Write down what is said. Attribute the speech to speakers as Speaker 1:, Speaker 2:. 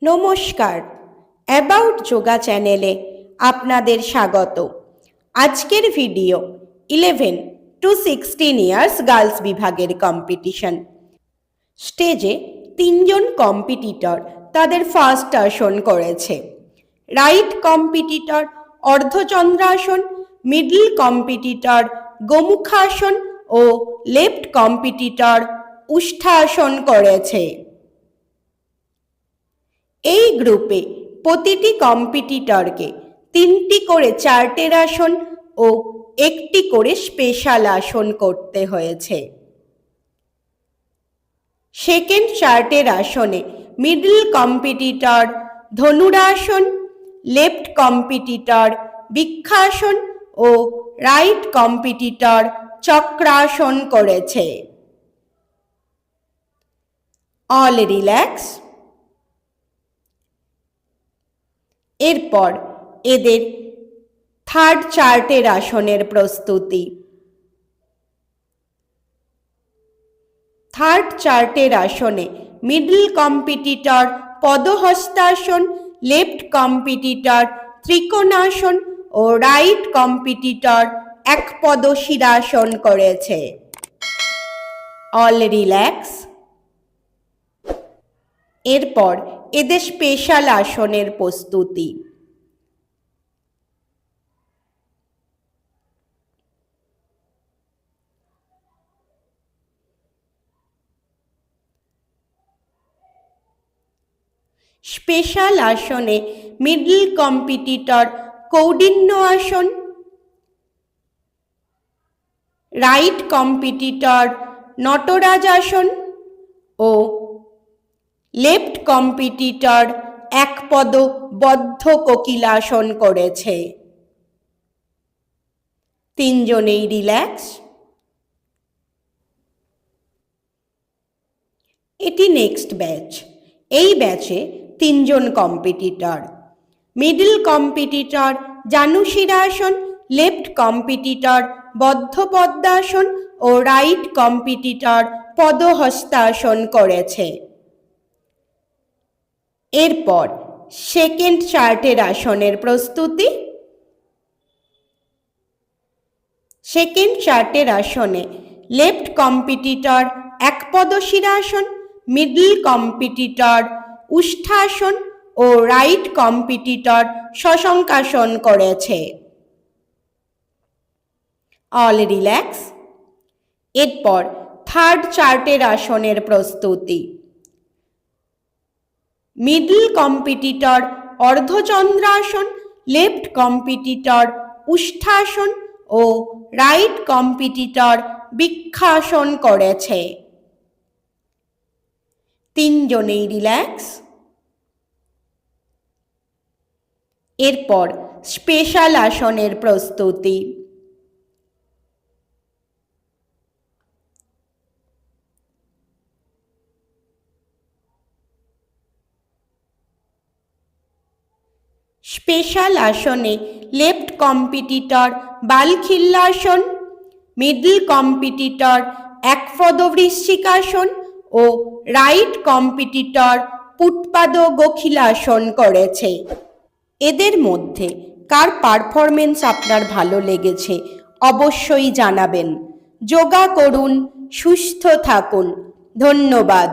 Speaker 1: নমস্কার, অ্যাবাউট যোগা চ্যানেলে আপনাদের স্বাগত। আজকের ভিডিও 11 to 16 ইয়ার্স গার্লস বিভাগের কম্পিটিশন। স্টেজে তিনজন কম্পিটিটর তাদের ফার্স্ট আসন করেছে। রাইট কম্পিটিটর অর্ধচন্দ্রাসন, মিডল কম্পিটিটর গোমুখাসন ও লেফট কম্পিটিটর উষ্ঠাসন করেছে। এই গ্রুপে প্রতিটি কম্পিটিটরকে 3টি করে চার্টের আসন ও 1টি করে স্পেশাল আসন করতে হয়েছে। সেকেন্ড চার্টের আসনে মিডল কম্পিটিটর ধনুরাসন, লেফট কম্পিটিটর বৃক্ষাসন ও রাইট কম্পিটিটর চক্রাসন করেছে। All relax. এরপর এদের থার্ড চার্টের আসনের প্রস্তুতি। থার্ড চার্টের আসনে মিডল কম্পিটিটর পদহস্তাসন, লেফট কম্পিটিটর ত্রিকোণাসন ও রাইট কম্পিটিটর একপদ শিরাসন করেছে। All relax. এরপর এদের স্পেশাল আসনের প্রস্তুতি। স্পেশাল আসনে মিডল কম্পিটিটর কৌডিন্য আসন, রাইট কম্পিটিটর নটরাজ আসন ও লেফট কম্পিটিটর একপদ বদ্ধ কোকিলাসন করেছে। তিনজনেই রিল্যাক্স। এটি নেক্সট ব্যাচ। এই ব্যাচে তিনজন কম্পিটিটর। মিডল কম্পিটিটর জানুশিরাসন, লেফট কম্পিটিটর বদ্ধ পদ্মাসন ও রাইট কম্পিটিটর পদহস্তাসন করেছে। এরপর সেকেন্ড চার্টের আসনের প্রস্তুতি। সেকেন্ড চার্টের আসনে লেফট কম্পিটিটর একপদ শিরাসন, মিডল কম্পিটিটর উষ্ঠাসন ও রাইট কম্পিটিটর শশঙ্কাসন করেছে। All relax. এরপর থার্ড চার্টের আসনের প্রস্তুতি। মিডল কম্পিটিটর অর্ধচন্দ্রাসন, লেফট কম্পিটিটর উষ্ঠাসন ও রাইট কম্পিটিটর বৃক্ষাসন করেছে। তিনজনেই রিল্যাক্স। এরপর স্পেশাল আসনের প্রস্তুতি। স্পেশাল আসনে লেফট কম্পিটিটর বালখিল্লাসন, মিডল কম্পিটিটর একপদ বৃশ্চিকাসন ও রাইট কম্পিটিটর পুটপাদ গোখিলাসন করেছে। এদের মধ্যে কার পারফরমেন্স আপনার ভালো লেগেছে অবশ্যই জানাবেন। যোগা করুন, সুস্থ থাকুন। ধন্যবাদ।